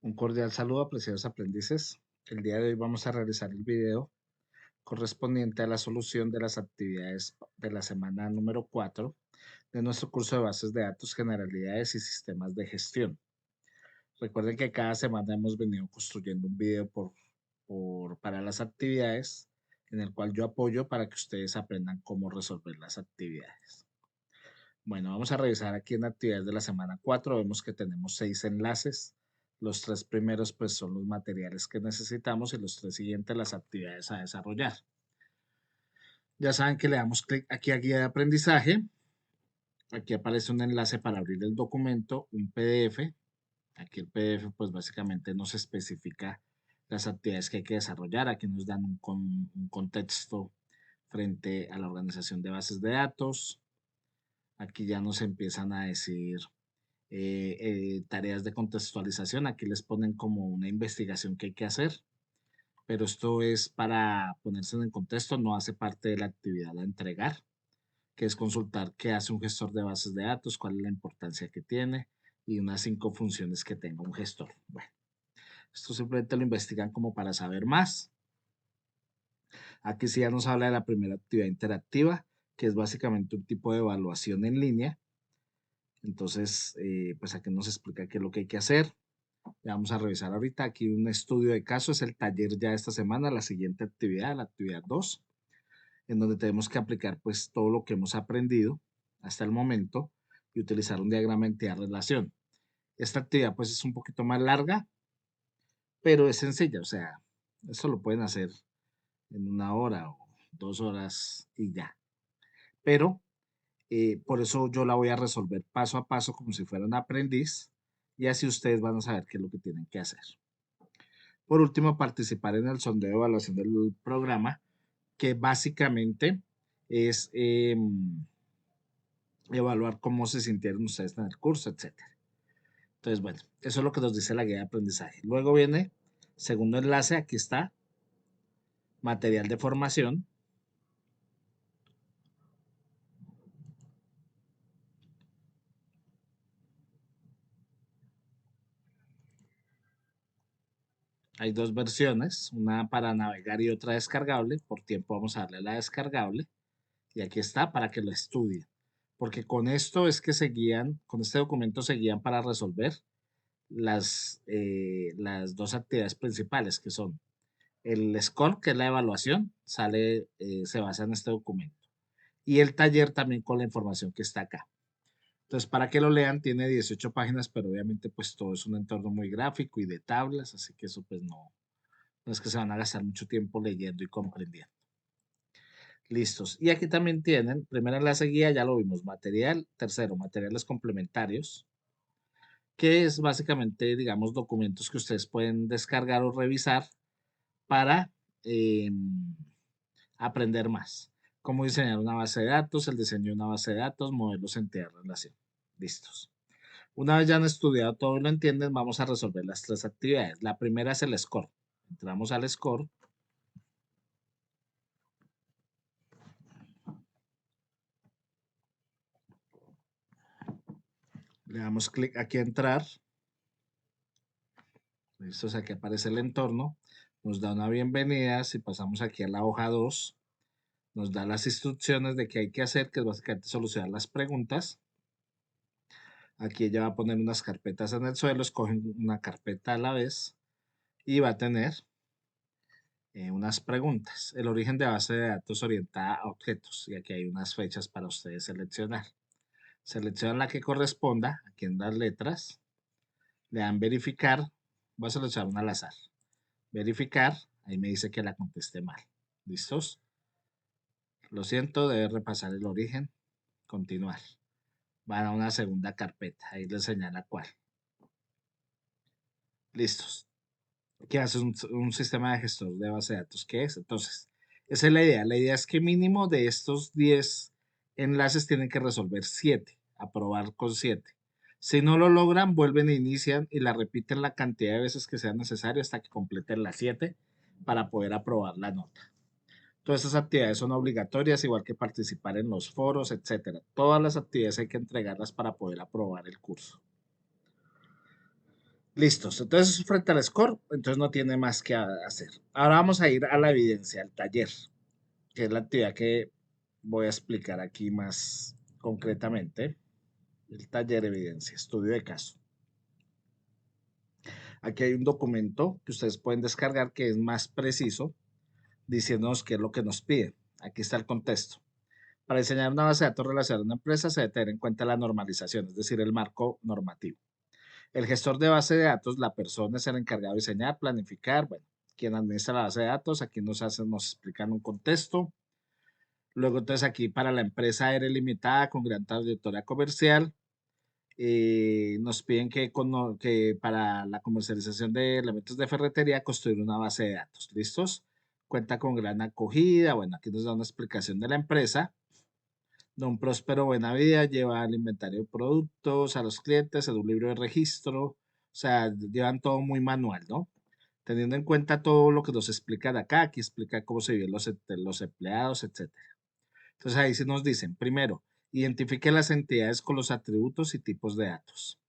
Un cordial saludo, apreciados aprendices. El día de hoy vamos a realizar el video correspondiente a la solución de las actividades de la semana número 4 de nuestro curso de bases de datos, generalidades y sistemas de gestión. Recuerden que cada semana hemos venido construyendo un video para las actividades en el cual yo apoyo para que ustedes aprendan cómo resolver las actividades. Bueno, vamos a revisar aquí en actividades de la semana 4. Vemos que tenemos 6 enlaces. Los 3 primeros pues son los materiales que necesitamos y los 3 siguientes las actividades a desarrollar. Ya saben que le damos clic aquí a guía de aprendizaje. Aquí aparece un enlace para abrir el documento, un PDF. Aquí el PDF pues básicamente nos especifica las actividades que hay que desarrollar. Aquí nos dan un contexto frente a la organización de bases de datos. Aquí ya nos empiezan a decir tareas de contextualización. Aquí les ponen como una investigación que hay que hacer, pero esto es para ponerse en contexto, no hace parte de la actividad a entregar, que es consultar qué hace un gestor de bases de datos, cuál es la importancia que tiene y unas 5 funciones que tenga un gestor. Bueno, esto simplemente lo investigan como para saber más. Aquí sí ya nos habla de la primera actividad interactiva, que es básicamente un tipo de evaluación en línea. Entonces, pues aquí nos explica qué es lo que hay que hacer. Ya vamos a revisar ahorita aquí un estudio de caso, es el taller ya esta semana, la siguiente actividad, la actividad 2, en donde tenemos que aplicar pues todo lo que hemos aprendido hasta el momento y utilizar un diagrama de entidad relación. Esta actividad pues es un poquito más larga, pero es sencilla, o sea, esto lo pueden hacer en 1 hora o 2 horas y ya. Pero por eso yo la voy a resolver paso a paso como si fuera un aprendiz y así ustedes van a saber qué es lo que tienen que hacer. Por último, participar en el sondeo de evaluación del programa, que básicamente es evaluar cómo se sintieron ustedes en el curso, etcétera. Entonces, bueno, eso es lo que nos dice la guía de aprendizaje. Luego viene, segundo enlace, aquí está, material de formación. Hay 2 versiones, una para navegar y otra descargable. Por tiempo vamos a darle la descargable. Y aquí está para que lo estudien. Porque con esto es que se guían, con este documento se guían para resolver las 2 actividades principales, que son el score, que es la evaluación, se basa en este documento. Y el taller también con la información que está acá. Entonces, para que lo lean, tiene 18 páginas, pero obviamente pues todo es un entorno muy gráfico y de tablas, así que eso pues no es que se van a gastar mucho tiempo leyendo y comprendiendo. Listos. Y aquí también tienen, primero enlace guía, ya lo vimos, material. Tercero, materiales complementarios, que es básicamente, digamos, documentos que ustedes pueden descargar o revisar para aprender más. Cómo diseñar una base de datos, el diseño de una base de datos, modelos entidad relación. Listos. Una vez ya han estudiado todo y lo entienden, vamos a resolver las 3 actividades. La primera es el score. Entramos al score. Le damos clic aquí a entrar. Listo, aquí aparece el entorno. Nos da una bienvenida. Si pasamos aquí a la hoja 2, nos da las instrucciones de qué hay que hacer, que es básicamente solucionar las preguntas. Aquí ella va a poner unas carpetas en el suelo, escogen una carpeta a la vez y va a tener unas preguntas. El origen de base de datos orientada a objetos. Y aquí hay unas fechas para ustedes seleccionar. Seleccionan la que corresponda, aquí en las letras. Le dan verificar. Voy a seleccionar una al azar. Verificar. Ahí me dice que la contesté mal. ¿Listos? Lo siento, debe repasar el origen. Continuar. Van a una segunda carpeta. Ahí les señala cuál. Listos. ¿Qué hace un sistema de gestor de base de datos? ¿Qué es? Entonces, esa es la idea. La idea es que mínimo de estos 10 enlaces tienen que resolver 7, aprobar con 7. Si no lo logran, vuelven e inician y la repiten la cantidad de veces que sea necesario hasta que completen las 7 para poder aprobar la nota. Todas esas actividades son obligatorias, igual que participar en los foros, etcétera. Todas las actividades hay que entregarlas para poder aprobar el curso. Listos. Entonces, frente al score, entonces no tiene más que hacer. Ahora vamos a ir a la evidencia, al taller, que es la actividad que voy a explicar aquí más concretamente. El taller evidencia, estudio de caso. Aquí hay un documento que ustedes pueden descargar que es más preciso, diciéndonos qué es lo que nos pide. Aquí está el contexto. Para diseñar una base de datos relacionada a una empresa se debe tener en cuenta la normalización, es decir, el marco normativo. El gestor de base de datos, la persona es el encargado de diseñar, planificar, bueno, quien administra la base de datos, aquí nos explican un contexto. Luego, entonces, aquí para la empresa eres limitada con gran trayectoria comercial, nos piden que para la comercialización de elementos de ferretería construir una base de datos. ¿Listos? Cuenta con gran acogida. Bueno, aquí nos da una explicación de la empresa. Don Próspero Buenavida lleva el inventario de productos a los clientes en un libro de registro. O sea, llevan todo muy manual, ¿no? Teniendo en cuenta todo lo que nos explican acá, aquí explica cómo se viven los empleados, etcétera. Entonces ahí sí nos dicen, primero, identifique las entidades con los atributos y tipos de datos.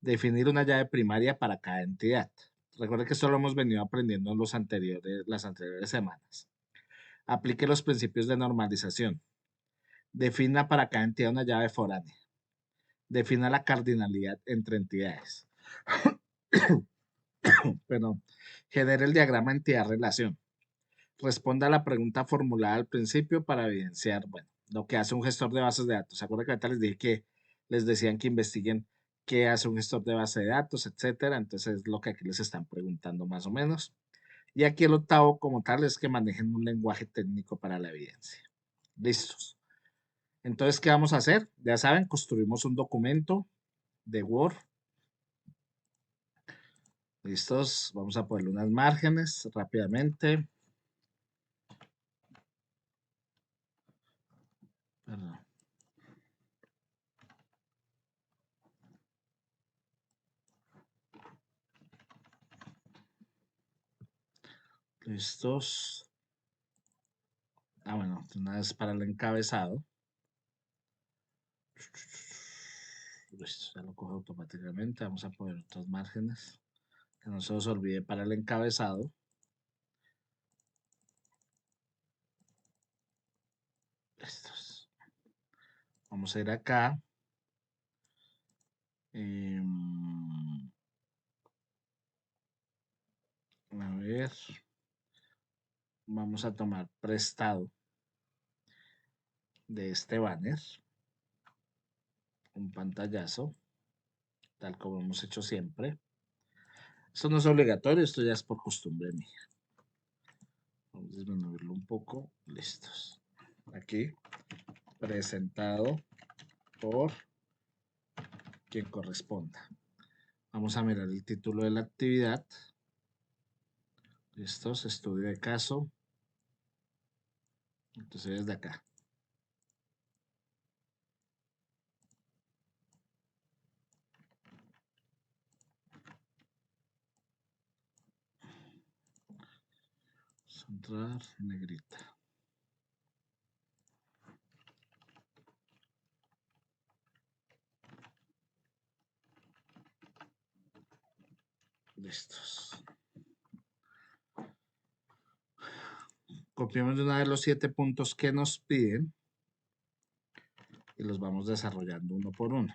Definir una llave primaria para cada entidad. Recuerde que esto lo hemos venido aprendiendo en las anteriores semanas. Aplique los principios de normalización. Defina para cada entidad una llave foránea. Defina la cardinalidad entre entidades. Perdón. Genere el diagrama entidad-relación. Responda a la pregunta formulada al principio para evidenciar, bueno, lo que hace un gestor de bases de datos. ¿Se acuerdan que ahorita les dije que les decían que investiguen qué hace un gestor de base de datos, etcétera? Entonces es lo que aquí les están preguntando más o menos. Y aquí el octavo como tal es que manejen un lenguaje técnico para la evidencia. Listos. Entonces, ¿qué vamos a hacer? Ya saben, construimos un documento de Word. Listos. Vamos a ponerle unas márgenes rápidamente. Perdón. Listos. Bueno, una vez para el encabezado. Listo, ya lo coge automáticamente. Vamos a poner otras márgenes. Que no se os olvide para el encabezado. Listos. Vamos a ir acá. A ver. Vamos a tomar prestado de este banner. Un pantallazo. Tal como hemos hecho siempre. Esto no es obligatorio, esto ya es por costumbre mía. Vamos a disminuirlo un poco. Listos. Aquí, presentado por quien corresponda. Vamos a mirar el título de la actividad. Listos, estudio de caso. Entonces desde acá. Centrar, negrita. Listos. Copiamos de una vez los 7 puntos que nos piden y los vamos desarrollando uno por uno.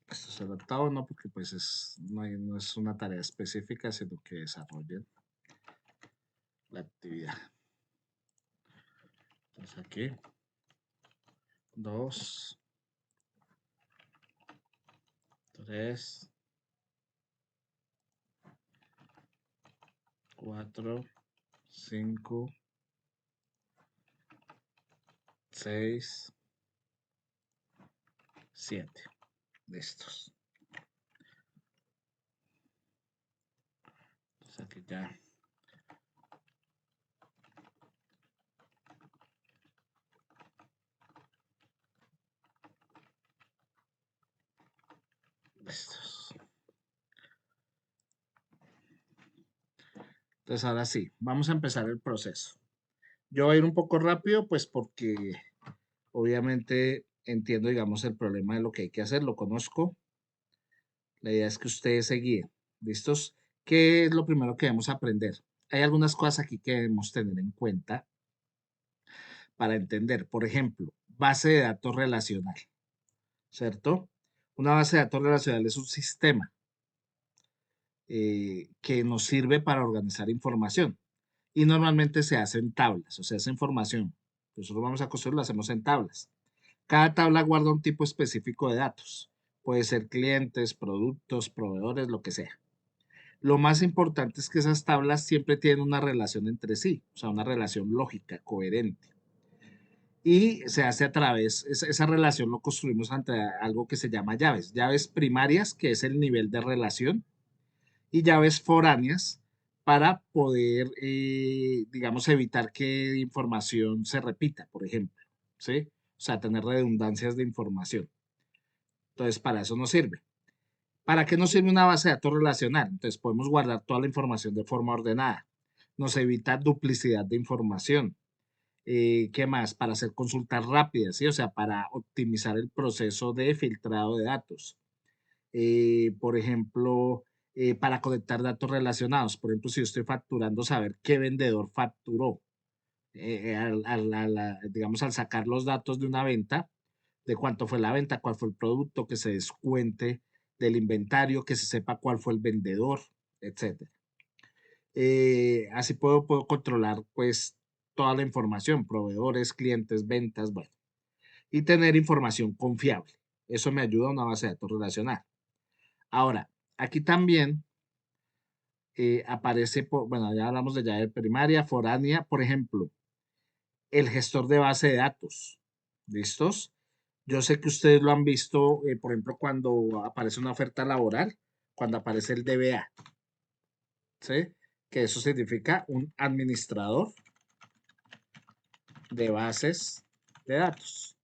Esto es el octavo, no, porque pues no es una tarea específica, sino que desarrollen la actividad. Entonces aquí, 2, 3, 4, 5, 6, 7. Listos. Entonces aquí ya. Listos. Entonces ahora sí, vamos a empezar el proceso. Yo voy a ir un poco rápido, pues porque obviamente entiendo, digamos, el problema de lo que hay que hacer, lo conozco. La idea es que ustedes se guíen. ¿Listos? ¿Qué es lo primero que debemos aprender? Hay algunas cosas aquí que debemos tener en cuenta para entender. Por ejemplo, base de datos relacional, ¿cierto? Una base de datos relacional es un sistema que nos sirve para organizar información y normalmente se hace en tablas, o sea, esa información que nosotros vamos a construir, lo hacemos en tablas. Cada tabla guarda un tipo específico de datos. Puede ser clientes, productos, proveedores, lo que sea. Lo más importante es que esas tablas siempre tienen una relación entre sí, o sea, una relación lógica, coherente. Y se hace a través, esa relación lo construimos ante algo que se llama llaves. Llaves primarias, que es el nivel de relación, y llaves foráneas para poder, digamos, evitar que información se repita, por ejemplo, ¿sí? O sea, tener redundancias de información. Entonces, para eso nos sirve. ¿Para qué nos sirve una base de datos relacional? Entonces, podemos guardar toda la información de forma ordenada. Nos evita duplicidad de información. ¿Qué más? Para hacer consultas rápidas, ¿sí? O sea, para optimizar el proceso de filtrado de datos. Por ejemplo, para conectar datos relacionados. Por ejemplo, si yo estoy facturando, saber qué vendedor facturó. Digamos, al sacar los datos de una venta, de cuánto fue la venta, cuál fue el producto, que se descuente del inventario, que se sepa cuál fue el vendedor, etcétera. Así puedo controlar pues toda la información, proveedores, clientes, ventas, bueno, y tener información confiable. Eso me ayuda a una base de datos relacional. Ahora, aquí también aparece, bueno, ya hablamos de llave primaria, foránea, por ejemplo, el gestor de base de datos. ¿Listos? Yo sé que ustedes lo han visto, por ejemplo, cuando aparece una oferta laboral, cuando aparece el DBA, ¿sí? Que eso significa un administrador de bases de datos.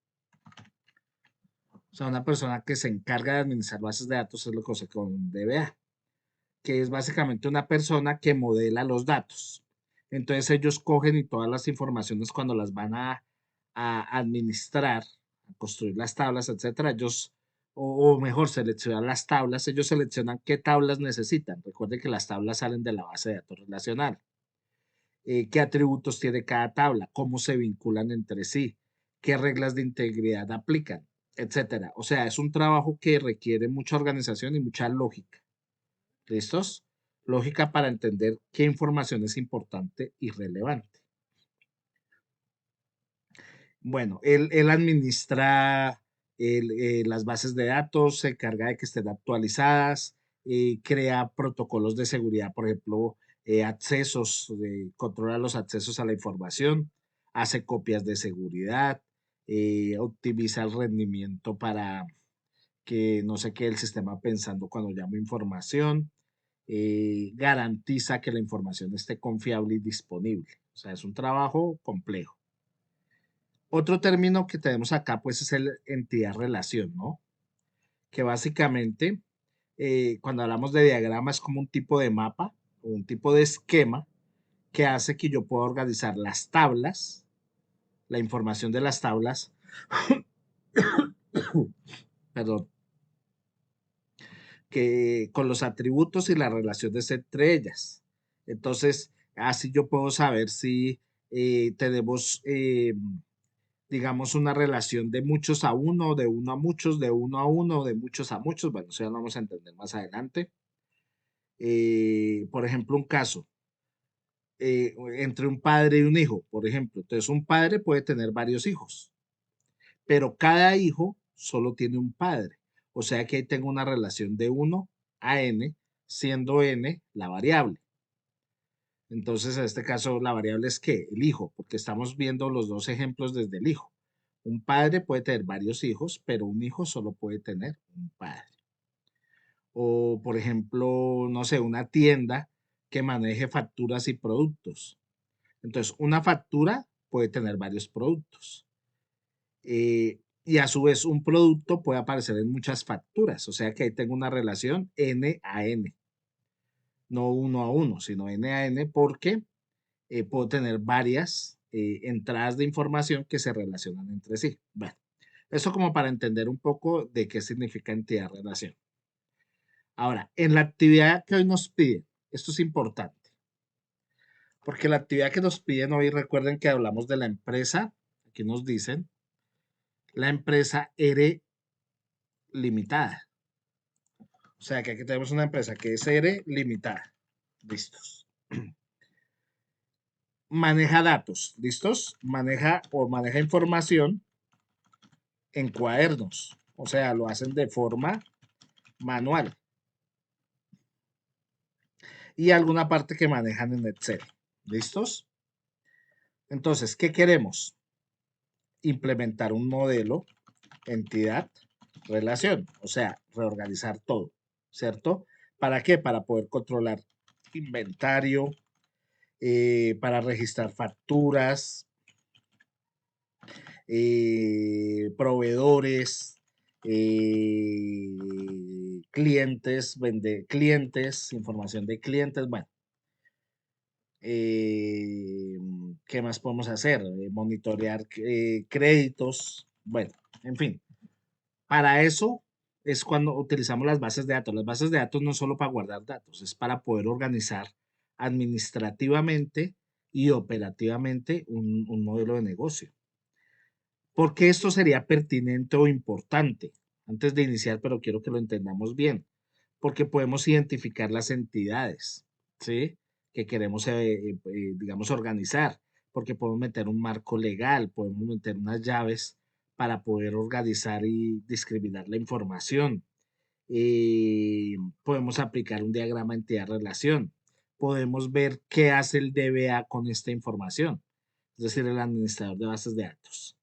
O sea, una persona que se encarga de administrar bases de datos es lo que se conoce con DBA, que es básicamente una persona que modela los datos. Entonces ellos cogen y todas las informaciones cuando las van a administrar, a construir las tablas, etcétera, ellos, o mejor, seleccionar las tablas, ellos seleccionan qué tablas necesitan. Recuerden que las tablas salen de la base de datos relacional. Qué atributos tiene cada tabla, cómo se vinculan entre sí, qué reglas de integridad aplican, etcétera. O sea, es un trabajo que requiere mucha organización y mucha lógica. ¿Listos? Lógica para entender qué información es importante y relevante. Bueno, él administra las bases de datos, se encarga de que estén actualizadas, crea protocolos de seguridad, por ejemplo, accesos, controla los accesos a la información, hace copias de seguridad, optimiza el rendimiento para que no se quede el sistema pensando cuando llamo información, garantiza que la información esté confiable y disponible. O sea, es un trabajo complejo. Otro término que tenemos acá, pues, es el entidad-relación, ¿no? Que básicamente, cuando hablamos de diagrama, es como un tipo de mapa o un tipo de esquema que hace que yo pueda organizar las tablas, la información de las tablas, perdón, que con los atributos y las relaciones entre ellas. Entonces, así yo puedo saber si tenemos digamos, una relación de muchos a uno, de uno a muchos, de uno a uno, de muchos a muchos. Bueno, eso ya lo vamos a entender más adelante. Por ejemplo, un caso entre un padre y un hijo, por ejemplo. Entonces, un padre puede tener varios hijos, pero cada hijo solo tiene un padre. O sea que ahí tengo una relación de 1 a n, siendo n la variable. Entonces, en este caso, la variable es ¿qué? El hijo, porque estamos viendo los dos ejemplos desde el hijo. Un padre puede tener varios hijos, pero un hijo solo puede tener un padre. O, por ejemplo, no sé, una tienda que maneje facturas y productos. Entonces, una factura puede tener varios productos. Y a su vez, un producto puede aparecer en muchas facturas. O sea que ahí tengo una relación N a N. No uno a uno, sino N a N porque puedo tener varias entradas de información que se relacionan entre sí. Bueno, Eso como para entender un poco de qué significa entidad-relación. Ahora, en la actividad que hoy nos piden, esto es importante, porque la actividad que nos piden hoy, recuerden que hablamos de la empresa, aquí nos dicen, la empresa R limitada. O sea que aquí tenemos una empresa que es R limitada. Listos. Maneja datos, ¿listos? Maneja información en cuadernos. O sea, lo hacen de forma manual. Y alguna parte que manejan en Excel. ¿Listos? Entonces, ¿qué queremos? Implementar un modelo, entidad, relación. O sea, reorganizar todo, ¿cierto? ¿Para qué? Para poder controlar inventario, para registrar facturas, proveedores, clientes, clientes, información de clientes, bueno. ¿Qué más podemos hacer? Monitorear créditos, bueno, en fin. Para eso es cuando utilizamos las bases de datos. Las bases de datos no solo para guardar datos, es para poder organizar administrativamente y operativamente un modelo de negocio. ¿Por qué esto sería pertinente o importante? Antes de iniciar, pero quiero que lo entendamos bien, porque podemos identificar las entidades, ¿sí? Que queremos, digamos, organizar, porque podemos meter un marco legal, podemos meter unas llaves para poder organizar y discriminar la información. Podemos aplicar un diagrama entidad-relación. Podemos ver qué hace el DBA con esta información, es decir, el administrador de bases de datos.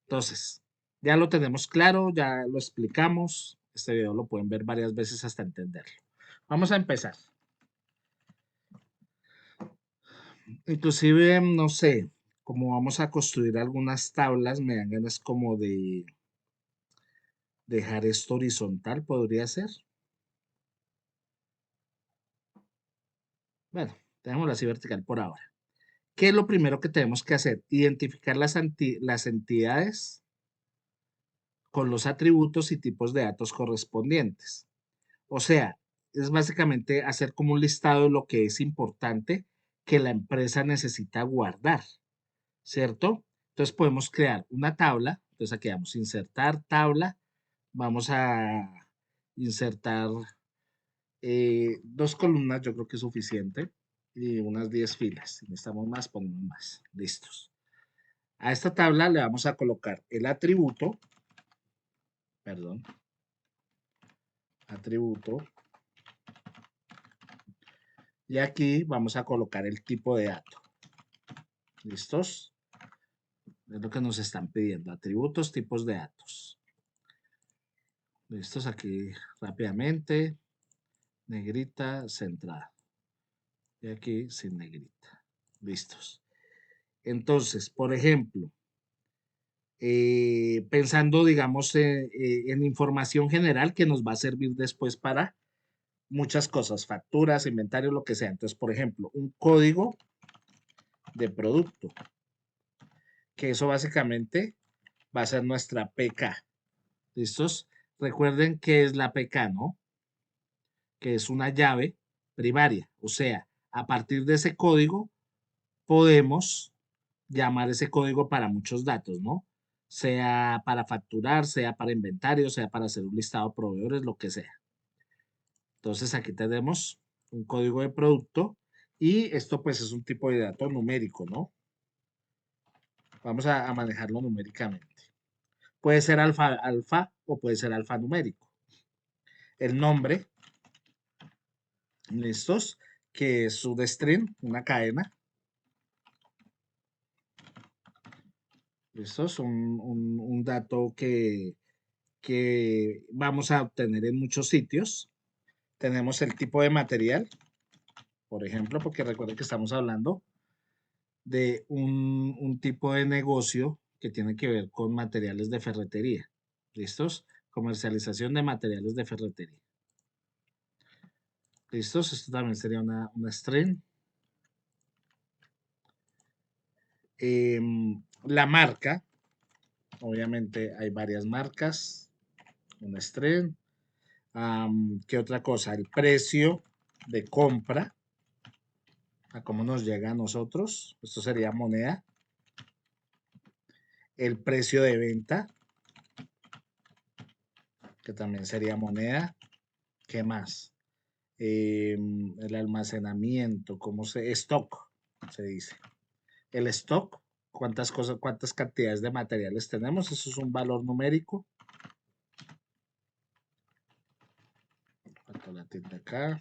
Entonces, ya lo tenemos claro, ya lo explicamos. Este video lo pueden ver varias veces hasta entenderlo. Vamos a empezar. Inclusive, no sé, como vamos a construir algunas tablas, me dan ganas como de dejar esto horizontal, podría ser. Bueno, dejémoslo así vertical por ahora. ¿Qué es lo primero que tenemos que hacer? Identificar las entidades con los atributos y tipos de datos correspondientes. O sea, es básicamente hacer como un listado de lo que es importante que la empresa necesita guardar, ¿cierto? Entonces podemos crear una tabla. Entonces aquí vamos a insertar tabla. Vamos a insertar 2 columnas, yo creo que es suficiente. Y unas 10 filas. Si necesitamos más, ponemos más. Listos. A esta tabla le vamos a colocar el atributo, perdón, atributo. Y aquí vamos a colocar el tipo de dato. ¿Listos? Es lo que nos están pidiendo. Atributos, tipos de datos. ¿Listos? Aquí rápidamente. Negrita, centrada. Y aquí sin negrita. ¿Listos? Entonces, por ejemplo, pensando, digamos, en información general que nos va a servir después para muchas cosas, facturas, inventario, lo que sea. Entonces, por ejemplo, un código de producto, que eso básicamente va a ser nuestra PK. ¿Listos? Recuerden que es la PK, ¿no? Que es una llave primaria. O sea, a partir de ese código podemos llamar ese código para muchos datos, ¿no? Sea para facturar, sea para inventario, sea para hacer un listado de proveedores, lo que sea. Entonces aquí tenemos un código de producto y esto pues es un tipo de dato numérico, ¿no? Vamos a manejarlo numéricamente. Puede ser alfa o puede ser alfanumérico. El nombre, ¿listos? Que es su string, una cadena. ¿Listos? Un dato que vamos a obtener en muchos sitios. Tenemos el tipo de material, por ejemplo, porque recuerden que estamos hablando de un tipo de negocio que tiene que ver con materiales de ferretería. ¿Listos? Comercialización de materiales de ferretería. ¿Listos? Esto también sería una string. La marca, Obviamente hay varias marcas, un string. ¿Qué otra cosa? El precio de compra, a cómo nos llega a nosotros. Esto sería moneda. El precio de venta, que también sería moneda. ¿Qué más? El almacenamiento, ¿cómo se? Stock, se dice. El stock, cuántas cosas, cuántas cantidades de materiales tenemos, eso es un valor numérico. Falta la tilde acá.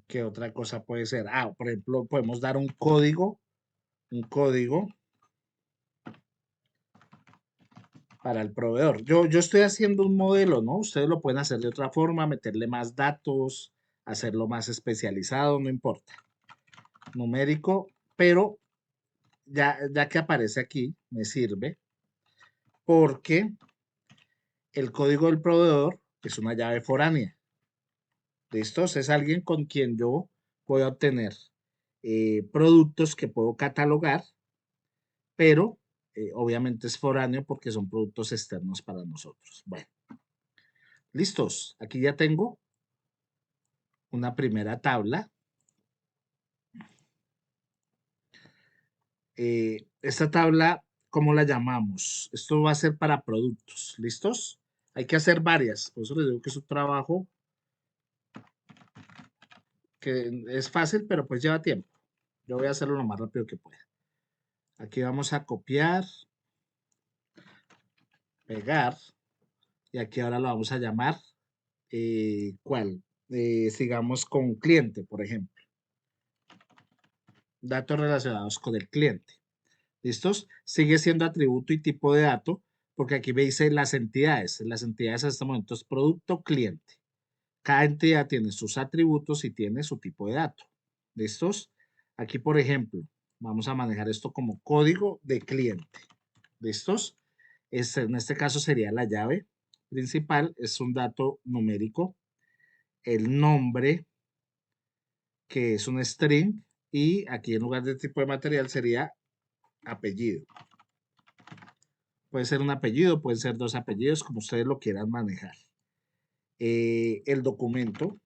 ¿Qué otra cosa puede ser? Por ejemplo, podemos dar un código para el proveedor. Yo estoy haciendo un modelo, ¿no? Ustedes lo pueden hacer de otra forma, meterle más datos, hacerlo más especializado, no importa. Numérico, pero ya que aparece aquí, me sirve porque el código del proveedor es una llave foránea. ¿Listos? Es alguien con quien yo puedo obtener productos que puedo catalogar, pero obviamente es foráneo porque son productos externos para nosotros. Bueno, listos. Aquí ya tengo una primera tabla. Esta tabla, ¿cómo la llamamos? Esto va a ser para productos. ¿Listos? Hay que hacer varias. Por eso les digo que es un trabajo que es fácil, pero pues lleva tiempo. Yo voy a hacerlo lo más rápido que pueda. Aquí vamos a copiar, pegar, y aquí ahora lo vamos a llamar, ¿cuál? Sigamos con cliente, por ejemplo. Datos relacionados con el cliente. ¿Listos? Sigue siendo atributo y tipo de dato, porque aquí me dice las entidades. Las entidades en este momento es producto, cliente. Cada entidad tiene sus atributos y tiene su tipo de dato. ¿Listos? Aquí, por ejemplo, vamos a manejar esto como código de cliente. ¿Listos? En este caso sería la llave principal, es un dato numérico. El nombre, que es un string, y aquí en lugar de tipo de material sería apellido. Puede ser un apellido, pueden ser dos apellidos, como ustedes lo quieran manejar. El documento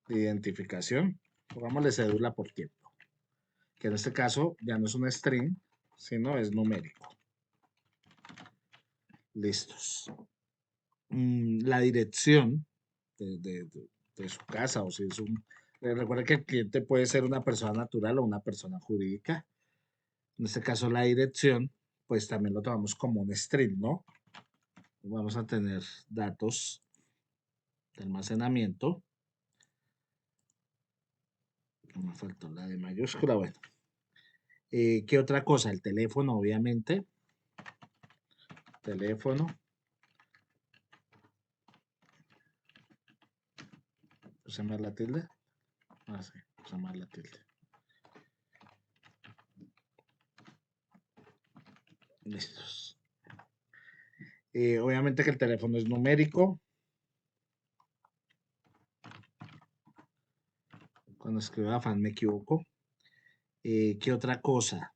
de identificación, pongámosle cédula por tiempo, que en este caso ya no es un string, sino es numérico. Listos. La dirección de su casa, o si es un... Recuerda que el cliente puede ser una persona natural o una persona jurídica. En este caso la dirección, pues también lo tomamos como un string, ¿no? Vamos a tener datos de almacenamiento. Me faltó la de mayúscula, bueno. ¿Qué otra cosa? El teléfono, obviamente. Teléfono. Puse más la tilde. Sí, puse más la tilde. Listos. Obviamente que el teléfono es numérico. Cuando escribo afán me equivoco. ¿Qué otra cosa?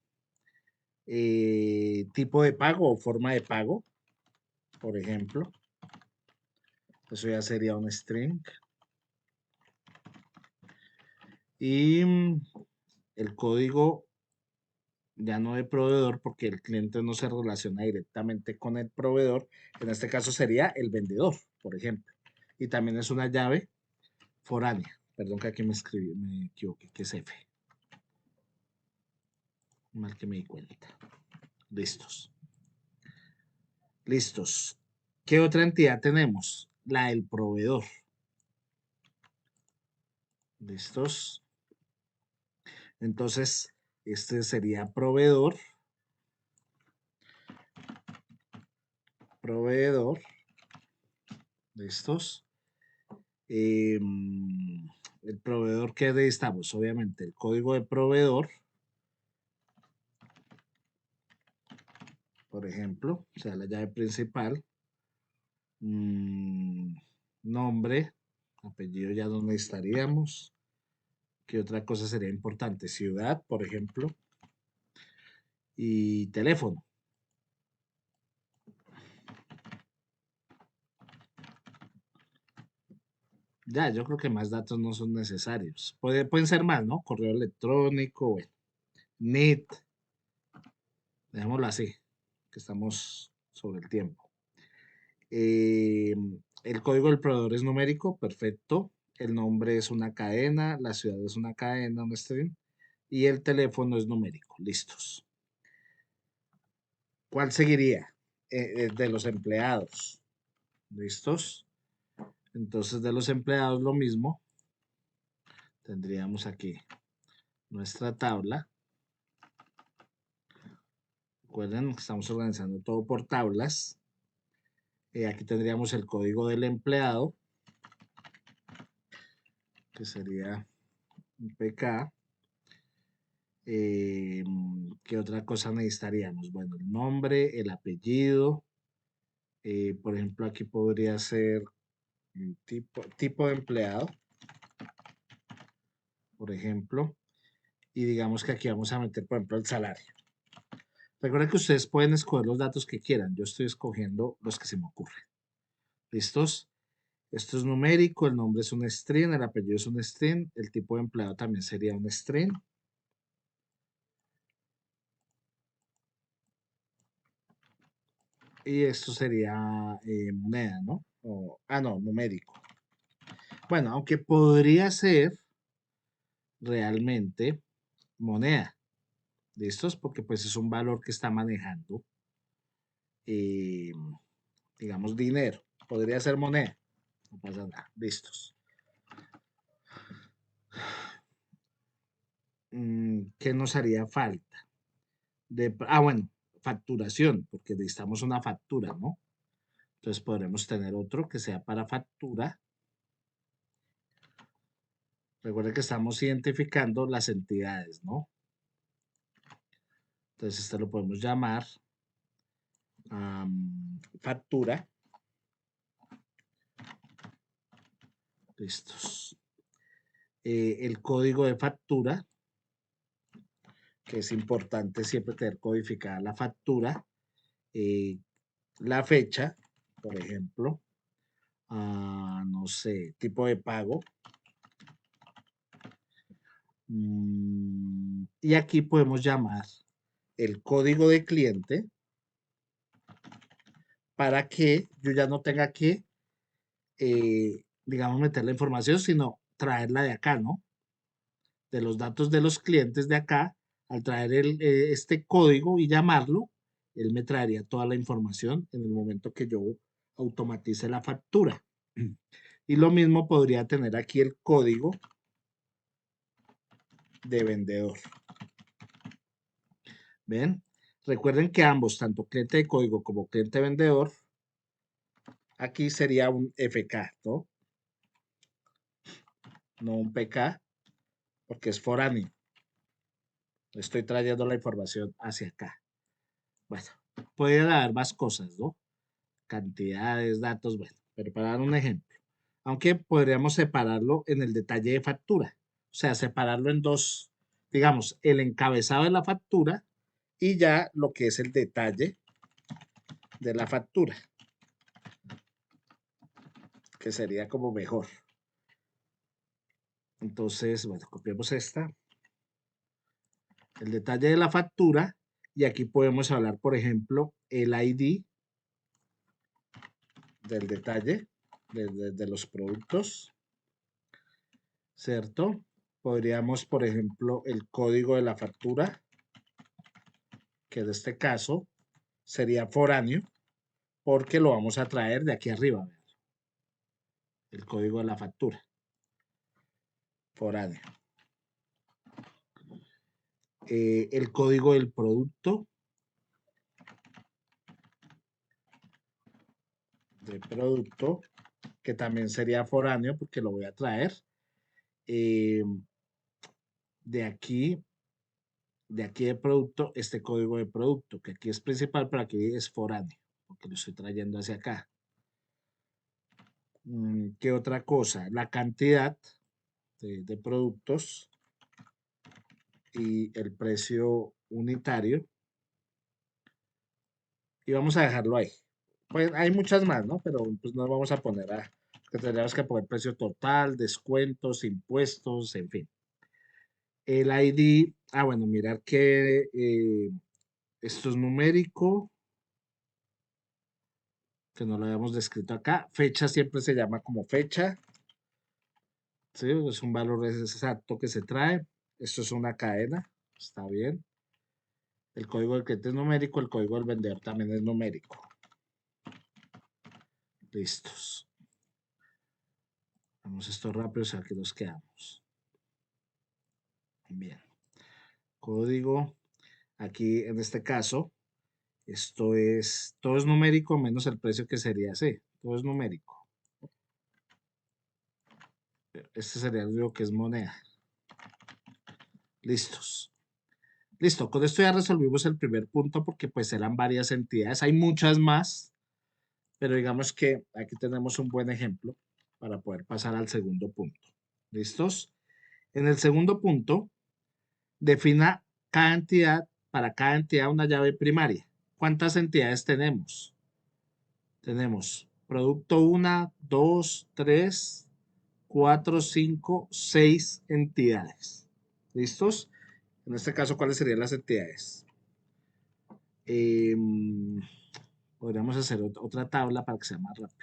Tipo de pago o forma de pago, por ejemplo. Eso ya sería un string. Y el código ya no de proveedor, porque el cliente no se relaciona directamente con el proveedor. En este caso sería el vendedor, por ejemplo. Y también es una llave foránea. Perdón que aquí me equivoqué, que es F. Mal que me di cuenta. Listos. Listos. ¿Qué otra entidad tenemos? La del proveedor. Listos. Entonces, este sería proveedor. Proveedor. ¿Listos? El proveedor que necesitamos, obviamente, el código de proveedor, por ejemplo, o sea, la llave principal, nombre, apellido ya no necesitaríamos. ¿Qué otra cosa sería importante? Ciudad, por ejemplo. y teléfono. Ya, yo creo que más datos no son necesarios. Pueden ser más, ¿no? Correo electrónico, bueno, NIT, dejémoslo así, que estamos sobre el tiempo. Eh, el código del proveedor es numérico, perfecto. El nombre es una cadena, la ciudad es una cadena, un string, y el teléfono es numérico. Listos. ¿Cuál seguiría? De los empleados. ¿Listos? Entonces, de los empleados lo mismo. Tendríamos aquí nuestra tabla. Recuerden que estamos organizando todo por tablas. Aquí tendríamos el código del empleado, que sería un PK. ¿Qué otra cosa necesitaríamos? Bueno, el nombre, el apellido. Por ejemplo, aquí podría ser un tipo de empleado, por ejemplo. Y digamos que aquí vamos a meter, por ejemplo, el salario. Recuerden que ustedes pueden escoger los datos que quieran. Yo estoy escogiendo los que se me ocurren. ¿Listos? Esto es numérico, el nombre es un string, el apellido es un string, el tipo de empleado también sería un string. Y esto sería moneda, ¿no? No, numérico. Bueno, aunque podría ser realmente moneda. ¿Listos? Porque pues es un valor que está manejando, eh, digamos, dinero. Podría ser moneda. No pasa nada. Listos. ¿Qué nos haría falta? Bueno, facturación, porque necesitamos una factura, ¿no? Entonces podremos tener otro que sea para factura. Recuerden que estamos identificando las entidades, ¿no? Entonces este lo podemos llamar factura. Listos. El código de factura, que es importante siempre tener codificada la factura. La fecha, por ejemplo. No sé, tipo de pago. Y aquí podemos llamar el código de cliente para que yo ya no tenga que, digamos, meter la información, sino traerla de acá, ¿no? De los datos de los clientes de acá, al traer este código y llamarlo, él me traería toda la información en el momento que yo automatice la factura. Y lo mismo podría tener aquí el código de vendedor. ¿Ven? Recuerden que ambos, tanto cliente de código como cliente vendedor, aquí sería un FK, ¿no? No un PK, porque es foráneo. Estoy trayendo la información hacia acá. Bueno, pueden haber más cosas, ¿no? Cantidades, datos, bueno, pero para dar un ejemplo. Aunque podríamos separarlo en el detalle de factura. O sea, separarlo en dos, digamos, el encabezado de la factura y ya lo que es el detalle de la factura, que sería como mejor. Entonces, bueno, copiamos esta, el detalle de la factura, y aquí podemos hablar, por ejemplo, el ID del detalle de los productos, ¿cierto? Podríamos, por ejemplo, el código de la factura, que en este caso sería foráneo, porque lo vamos a traer de aquí arriba, el código de la factura, foráneo. El código del producto, que también sería foráneo porque lo voy a traer eh, de aquí, de producto, este código de producto, que aquí es principal, pero aquí es foráneo, porque lo estoy trayendo hacia acá. ¿Qué otra cosa? La cantidad de productos y el precio unitario. y vamos a dejarlo ahí. Pues hay muchas más, ¿no? Pero pues no vamos a poner que tendríamos que poner precio total, descuentos, impuestos, en fin. El ID, bueno, mirar que esto es numérico, que no lo habíamos descrito acá. Fecha siempre se llama como fecha, ¿sí? Es un valor exacto que se trae. Esto es una cadena, está bien. El código del cliente es numérico, el código del vendedor también es numérico. Listos. Vamos esto rápido, o sea, aquí nos quedamos. Bien. Código. Aquí en este caso, todo es numérico menos el precio que sería C. Todo es numérico. Este sería lo que es moneda. Listos. Listo, con esto ya resolvimos el primer punto porque pues eran varias entidades. Hay muchas más, pero digamos que aquí tenemos un buen ejemplo para poder pasar al segundo punto. ¿Listos? En el segundo punto, defina cada entidad, para cada entidad una llave primaria. ¿Cuántas entidades tenemos? Tenemos producto 1, 2, 3, 4, 5, 6 entidades. ¿Listos? En este caso, ¿cuáles serían las entidades? Podríamos hacer otra tabla para que sea más rápido.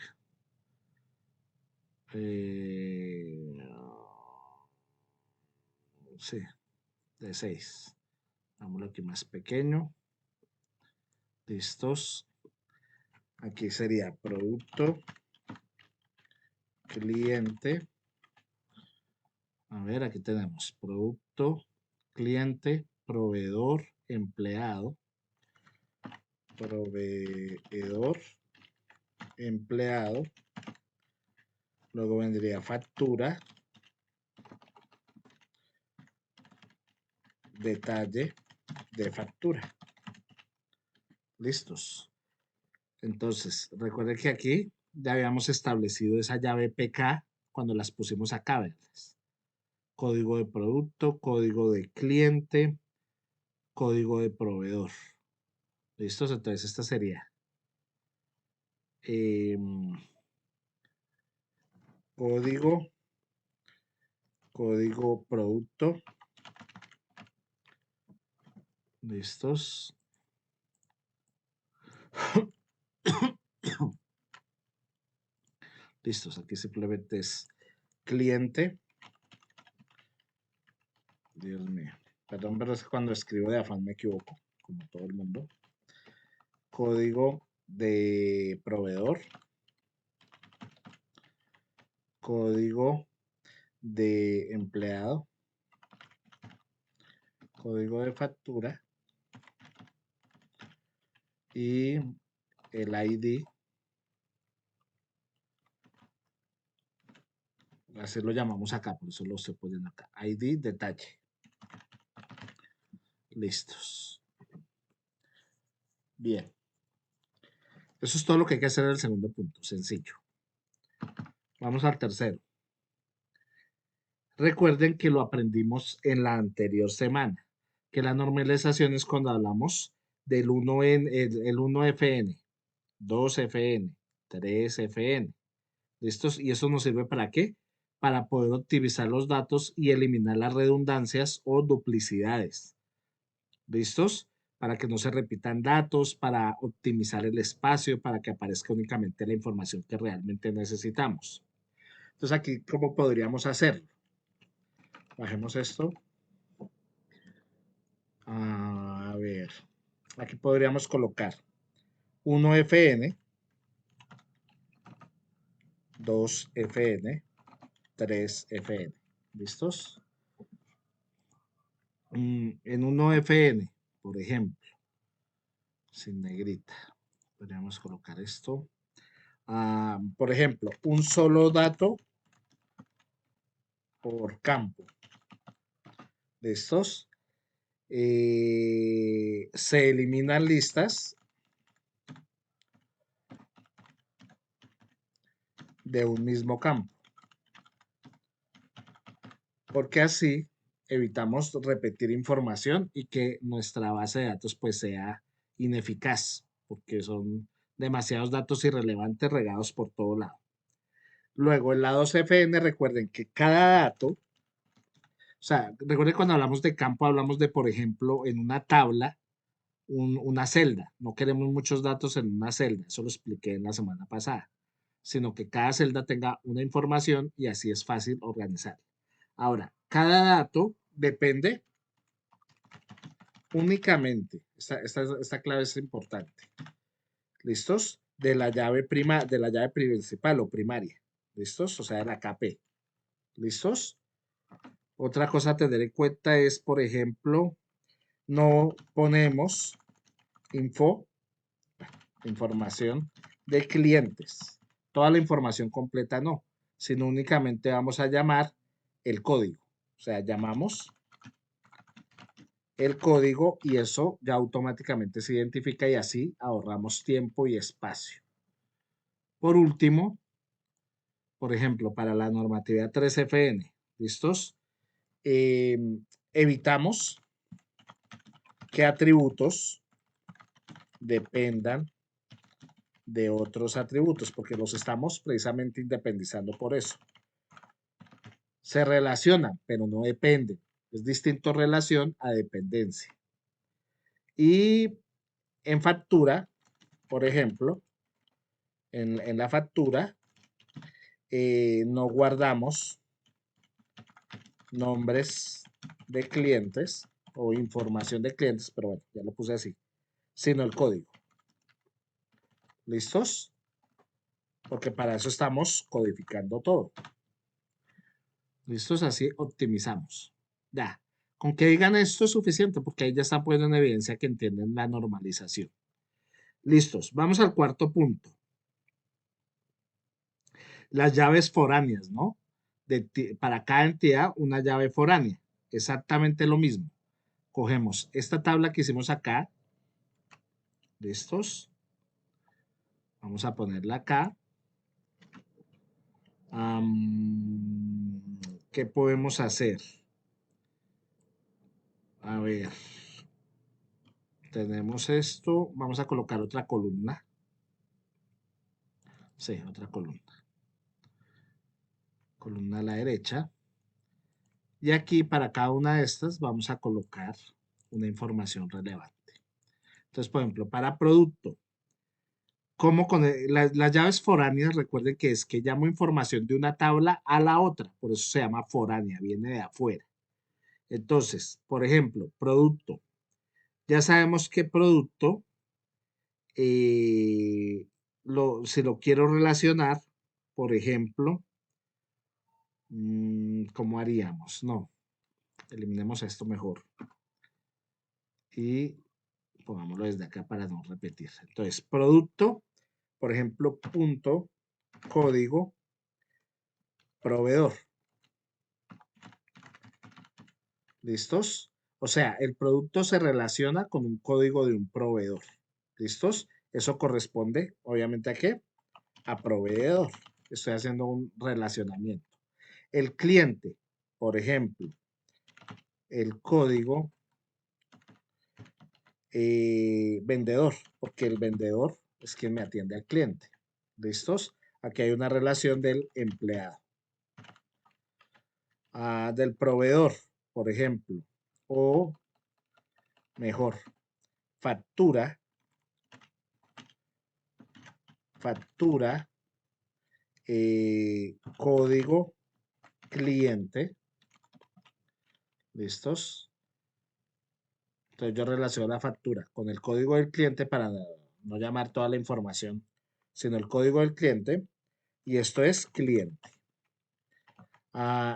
Sí, de 6. Hagámoslo aquí más pequeño. Listos. Aquí sería producto, cliente. A ver, aquí tenemos producto, cliente, proveedor, empleado, proveedor, empleado. Luego vendría factura, detalle de factura. Listos. Entonces, recuerden que aquí ya habíamos establecido esa llave PK cuando las pusimos acá, ¿verdad? Código de producto, código de cliente, código de proveedor. ¿Listos? Entonces, esta sería código, código producto. ¿Listos? Listos. Aquí simplemente es cliente. Dios mío. Perdón, pero es que cuando escribo de afán me equivoco, como todo el mundo. Código de proveedor. Código de empleado. Código de factura. Y el ID. Así lo llamamos acá, por eso lo estoy poniendo acá. ID detalle. Listos. Bien. Eso es todo lo que hay que hacer en el segundo punto. Sencillo. Vamos al tercero. Recuerden que lo aprendimos en la anterior semana, que la normalización es cuando hablamos del 1N, el 1FN, 2FN, 3FN. ¿Listos? ¿Y eso nos sirve para qué? Para poder optimizar los datos y eliminar las redundancias o duplicidades. ¿Listos? Para que no se repitan datos, para optimizar el espacio, para que aparezca únicamente la información que realmente necesitamos. Entonces aquí, ¿cómo podríamos hacerlo? Bajemos esto. A ver, aquí podríamos colocar 1FN, 2FN, 3FN. ¿Listos? En 1FN, por ejemplo, sin negrita, podríamos colocar esto. Por ejemplo, un solo dato por campo. ¿Listos? Se eliminan listas de un mismo campo, porque así evitamos repetir información y que nuestra base de datos pues sea ineficaz. porque son demasiados datos irrelevantes regados por todo lado. Luego, en la 2FN, recuerden que cada dato, o sea, recuerden cuando hablamos de campo, hablamos de, por ejemplo, en una tabla, una celda. No queremos muchos datos en una celda, eso lo expliqué en la semana pasada, sino que cada celda tenga una información y así es fácil organizar. Ahora, cada dato depende únicamente, esta clave es importante, ¿listos? De la llave principal o primaria, ¿listos? O sea, de la KP, ¿listos? Otra cosa a tener en cuenta es, por ejemplo, no ponemos información de clientes. Toda la información completa no, sino únicamente vamos a llamar el código. O sea, llamamos el código y eso ya automáticamente se identifica y así ahorramos tiempo y espacio. Por último, por ejemplo, para la normatividad 3FN, ¿listos? Evitamos que atributos dependan de otros atributos, porque los estamos precisamente independizando por eso. Se relacionan, pero no dependen. Es distinto relación a dependencia. Y en factura, por ejemplo, en la factura, no guardamos nombres de clientes o información de clientes, pero bueno, ya lo puse así, sino el código. ¿Listos? Porque para eso estamos codificando todo. ¿Listos? Así optimizamos. Ya. Con que digan esto es suficiente porque ahí ya está poniendo en evidencia que entienden la normalización. Listos. Vamos al cuarto punto. Las llaves foráneas, ¿no? Para cada entidad, una llave foránea. Exactamente lo mismo. Cogemos esta tabla que hicimos acá. ¿Listos? Vamos a ponerla acá. ¿Qué podemos hacer? A ver. Tenemos esto. Vamos a colocar otra columna. Sí, otra columna. Columna a la derecha. Y aquí para cada una de estas vamos a colocar una información relevante. Entonces, por ejemplo, para producto, las llaves foráneas, recuerden que es que llamo información de una tabla a la otra, por eso se llama foránea, viene de afuera. Entonces, por ejemplo, producto. Ya sabemos que producto, si lo quiero relacionar, por ejemplo, ¿cómo haríamos? No, eliminemos esto mejor. Y pongámoslo desde acá para no repetir. Entonces, producto, por ejemplo, punto, código, proveedor. ¿Listos? O sea, el producto se relaciona con un código de un proveedor. ¿Listos? Eso corresponde, obviamente, ¿a qué? A proveedor. Estoy haciendo un relacionamiento. El cliente, por ejemplo, el código vendedor, porque el vendedor es quien me atiende al cliente. ¿Listos? Aquí hay una relación del empleado. Del proveedor, por ejemplo, o mejor, factura, código cliente, ¿listos? Entonces yo relaciono la factura con el código del cliente para no llamar toda la información, sino el código del cliente, y esto es cliente.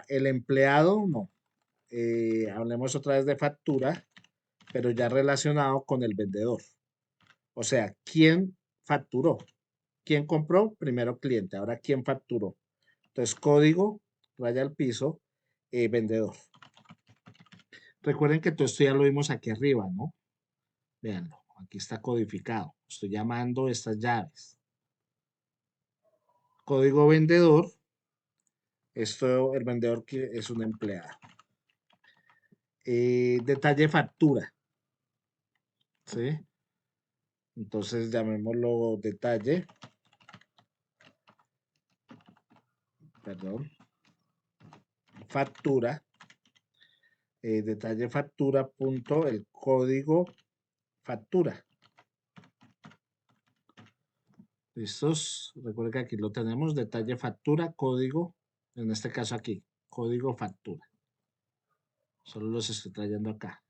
El empleado, no. Hablemos otra vez de factura, pero ya relacionado con el vendedor. O sea, ¿quién facturó? ¿Quién compró? Primero cliente. Ahora, ¿quién facturó? Entonces, código, raya al piso, vendedor. Recuerden que todo esto ya lo vimos aquí arriba, ¿no? Véanlo, aquí está codificado. Estoy llamando estas llaves. Código vendedor. Esto, el vendedor que es un empleado. Detalle factura. ¿Sí? Entonces llamémoslo detalle, perdón, factura, detalle factura punto el código factura. ¿Listos? Recuerden que aquí lo tenemos, detalle factura, código, en este caso aquí, código factura. Solo los estoy trayendo acá,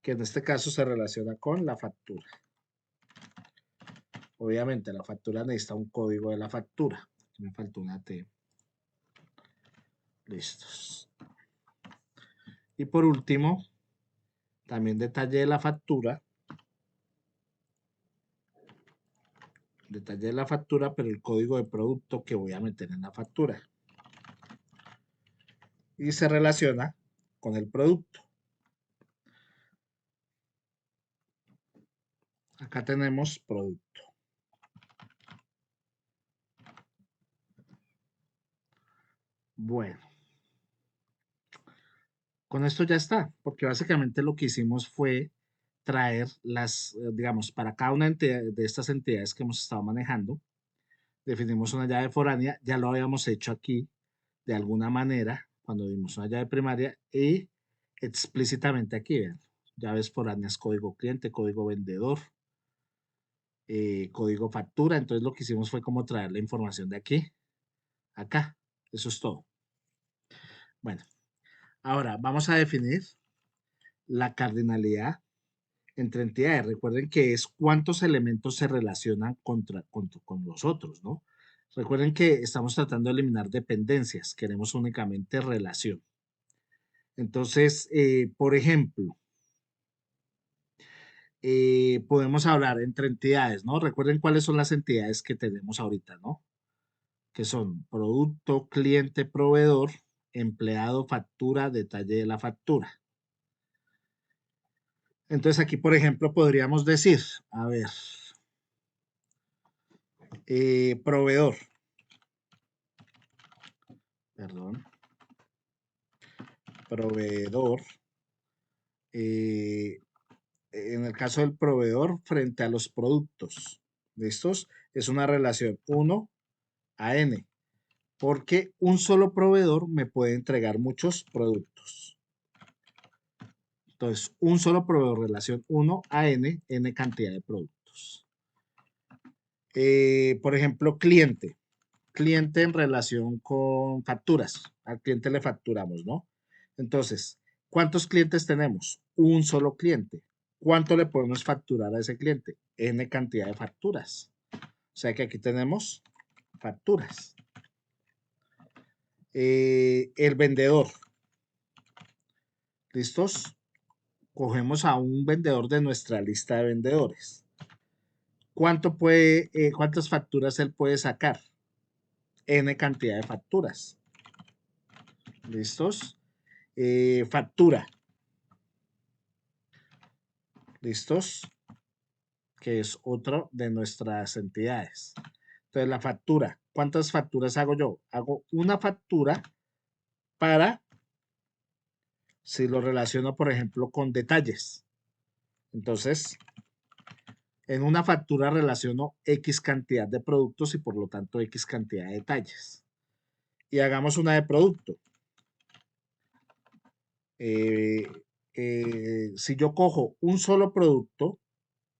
que en este caso se relaciona con la factura. Obviamente la factura necesita un código de la factura. Aquí me faltó una T. Listos. Y por último, también detalle de la factura. Detalle de la factura, pero el código de producto que voy a meter en la factura. Y se relaciona con el producto. Acá tenemos producto. Bueno, con esto ya está, porque básicamente lo que hicimos fue traer las, digamos, para cada una de estas entidades que hemos estado manejando, definimos una llave foránea, ya lo habíamos hecho aquí de alguna manera cuando vimos una llave primaria y explícitamente aquí, vean, llaves foráneas, código cliente, código vendedor, código factura. Entonces lo que hicimos fue como traer la información de aquí, acá. Eso es todo. Bueno, ahora vamos a definir la cardinalidad entre entidades. Recuerden que es cuántos elementos se relacionan con los otros, ¿no? Recuerden que estamos tratando de eliminar dependencias, queremos únicamente relación. Entonces, por ejemplo, podemos hablar entre entidades, ¿no? Recuerden cuáles son las entidades que tenemos ahorita, ¿no? Que son producto, cliente, proveedor, empleado, factura, detalle de la factura. Entonces aquí, por ejemplo, podríamos decir, a ver, proveedor, perdón, proveedor, eh, en el caso del proveedor frente a los productos, ¿listos? Es una relación 1 a n, porque un solo proveedor me puede entregar muchos productos. Entonces, un solo proveedor, relación 1 a n, n cantidad de productos. Por ejemplo, cliente. Cliente en relación con facturas. Al cliente le facturamos, ¿no? Entonces, ¿cuántos clientes tenemos? Un solo cliente. ¿Cuánto le podemos facturar a ese cliente? N cantidad de facturas. O sea que aquí tenemos facturas. El vendedor. ¿Listos? Cogemos a un vendedor de nuestra lista de vendedores. ¿Cuántas facturas él puede sacar? N cantidad de facturas. ¿Listos? Factura. ¿Listos? Que es otro de nuestras entidades. Entonces, la factura. ¿Cuántas facturas hago yo? Hago una factura para, si lo relaciono, por ejemplo, con detalles. Entonces, en una factura relaciono X cantidad de productos y por lo tanto X cantidad de detalles. Y hagamos una de producto. Si yo cojo un solo producto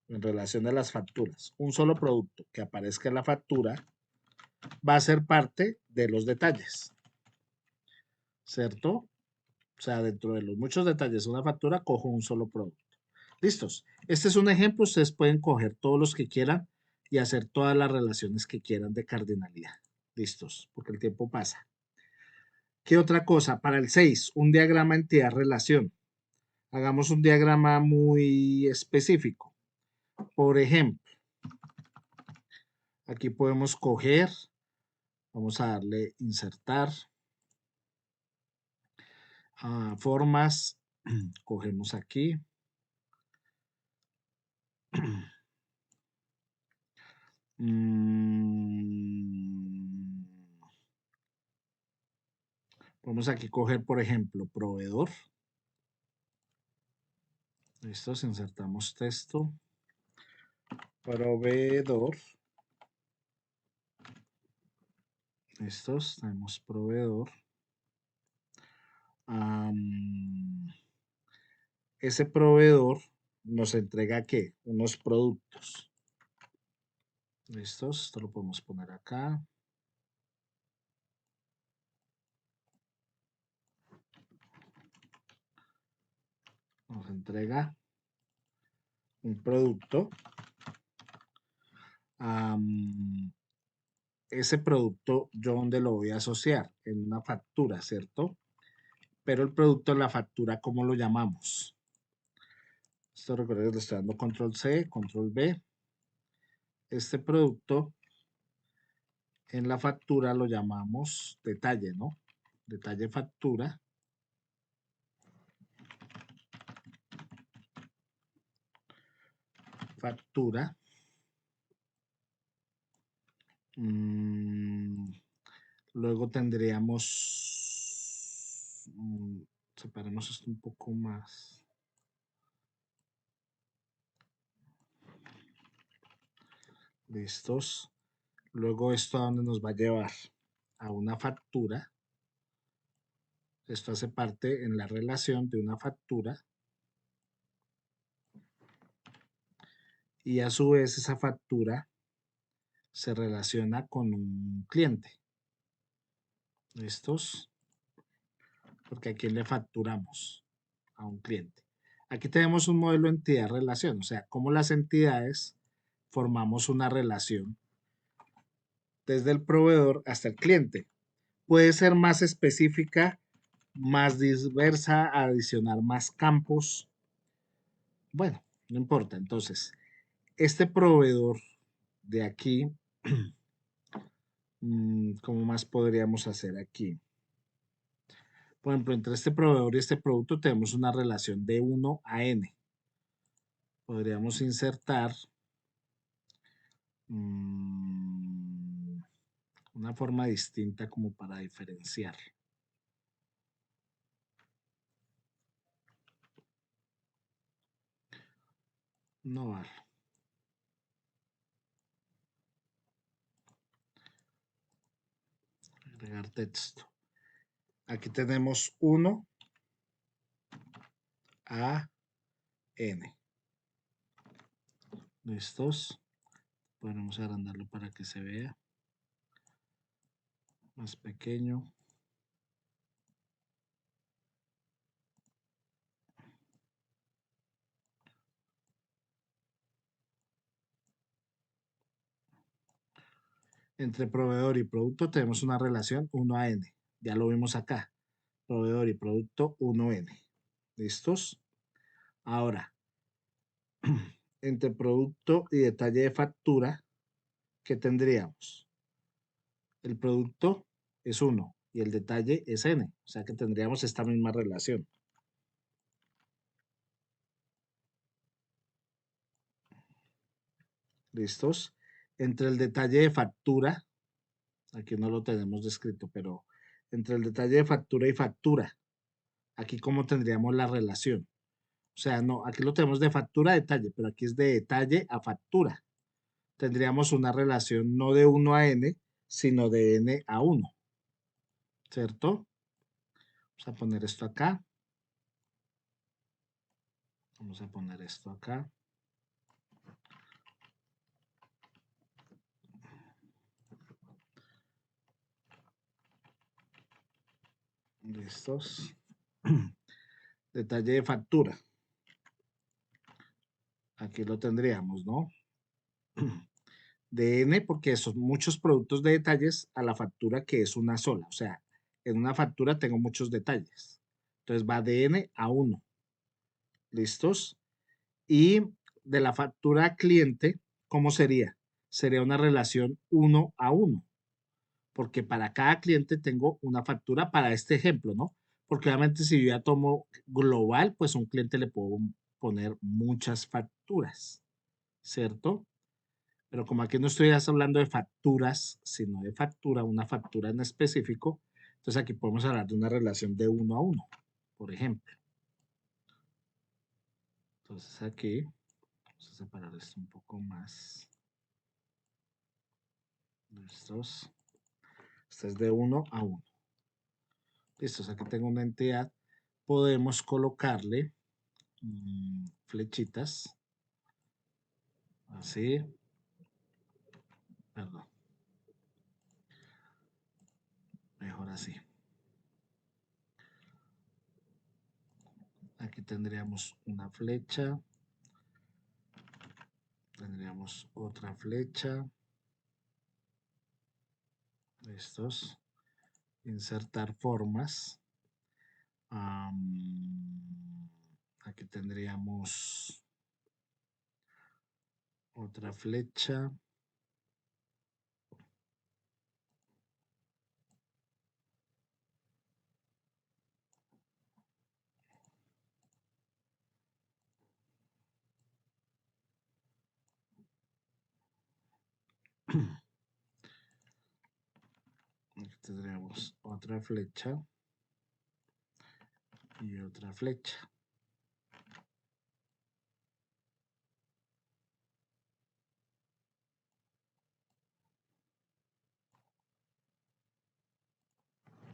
en relación a las facturas, un solo producto que aparezca en la factura, va a ser parte de los detalles, ¿cierto? O sea, dentro de los muchos detalles de una factura, cojo un solo producto. Listos. Este es un ejemplo. Ustedes pueden coger todos los que quieran y hacer todas las relaciones que quieran de cardinalidad. Listos, porque el tiempo pasa. ¿Qué otra cosa? Para el 6, un diagrama entidad-relación. Hagamos un diagrama muy específico. Por ejemplo, aquí podemos coger, vamos a darle insertar, formas, cogemos aquí. Podemos aquí coger, por ejemplo, proveedor. Listo, insertamos texto. proveedor. Estos tenemos proveedor. Ese proveedor nos entrega ¿qué? Unos productos. ¿Listos? Esto lo podemos poner acá. Nos entrega un producto. Ese producto, ¿yo dónde lo voy a asociar? En una factura, ¿cierto? Pero el producto, la factura, ¿cómo lo llamamos? Esto recuerden que le estoy dando control C, control B. Este producto en la factura lo llamamos detalle, ¿no? Detalle factura. Factura. Luego tendríamos, separemos esto un poco más. Listos. Luego esto a dónde nos va a llevar? A una factura. Esto hace parte en la relación de una factura. Y a su vez esa factura se relaciona con un cliente. ¿Listos? Porque aquí le facturamos a un cliente. Aquí tenemos un modelo entidad-relación, o sea, cómo las entidades formamos una relación desde el proveedor hasta el cliente. Puede ser más específica, más diversa, adicionar más campos. Bueno, no importa. Entonces, este proveedor de aquí, ¿cómo más podríamos hacer aquí? Por ejemplo, entre este proveedor y este producto tenemos una relación de 1 a n. Podríamos insertar una forma distinta como para diferenciar. No vale. Agregar texto. Aquí tenemos 1 a n. ¿Listos? Podemos agrandarlo para que se vea más pequeño. Entre proveedor y producto tenemos una relación 1 a n. Ya lo vimos acá. Proveedor y producto 1n. ¿Listos? Ahora, entre producto y detalle de factura, ¿qué tendríamos? El producto es 1 y el detalle es n. O sea que tendríamos esta misma relación. ¿Listos? Entre el detalle de factura, aquí no lo tenemos descrito, pero entre el detalle de factura y factura, aquí cómo tendríamos la relación. O sea, no, aquí lo tenemos de factura a detalle, pero aquí es de detalle a factura. Tendríamos una relación no de 1 a n, sino de n a 1. ¿Cierto? Vamos a poner esto acá. Vamos a poner esto acá. Listos. Detalle de factura. Aquí lo tendríamos, ¿no? De n, porque son muchos productos de detalles a la factura que es una sola. O sea, en una factura tengo muchos detalles. Entonces va de n a 1. ¿Listos? Y de la factura a cliente, ¿cómo sería? Sería una relación 1 a 1. Porque para cada cliente tengo una factura para este ejemplo, ¿no? Porque obviamente si yo ya tomo global, pues a un cliente le puedo poner muchas facturas, ¿cierto? Pero como aquí no estoy hablando de facturas, sino de factura, una factura en específico, entonces aquí podemos hablar de una relación de 1 a 1, por ejemplo. Entonces aquí Vamos a separar esto un poco más. Listos. Este es de 1 a 1. Listos, aquí tengo una entidad. Podemos colocarle flechitas. Así. Perdón. Mejor así. Aquí tendríamos una flecha. Tendríamos otra flecha. Listos. Insertar formas. Aquí tendríamos otra flecha. Aquí tendríamos otra flecha y otra flecha.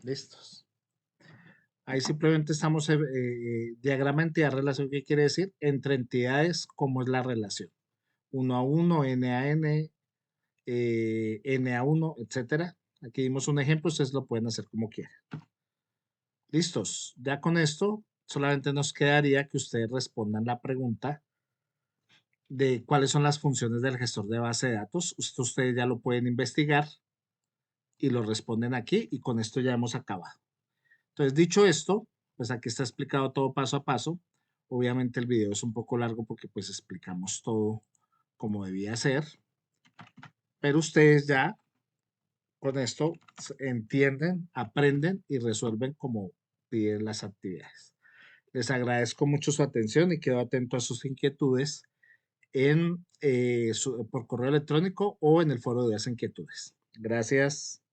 Listos. Ahí simplemente estamos diagrama entidad relación. ¿Qué quiere decir? Entre entidades, ¿cómo es la relación? 1 a 1, N a N, N a 1, etcétera. Aquí dimos un ejemplo, ustedes lo pueden hacer como quieran. Listos. Ya con esto, solamente nos quedaría que ustedes respondan la pregunta de cuáles son las funciones del gestor de base de datos. Ustedes ya lo pueden investigar y lo responden aquí y con esto ya hemos acabado. Entonces, dicho esto, pues aquí está explicado todo paso a paso. Obviamente el video es un poco largo porque pues explicamos todo como debía ser, pero ustedes ya con esto entienden, aprenden y resuelven como piden las actividades. Les agradezco mucho su atención y quedo atento a sus inquietudes por correo electrónico o en el foro de las inquietudes. Gracias.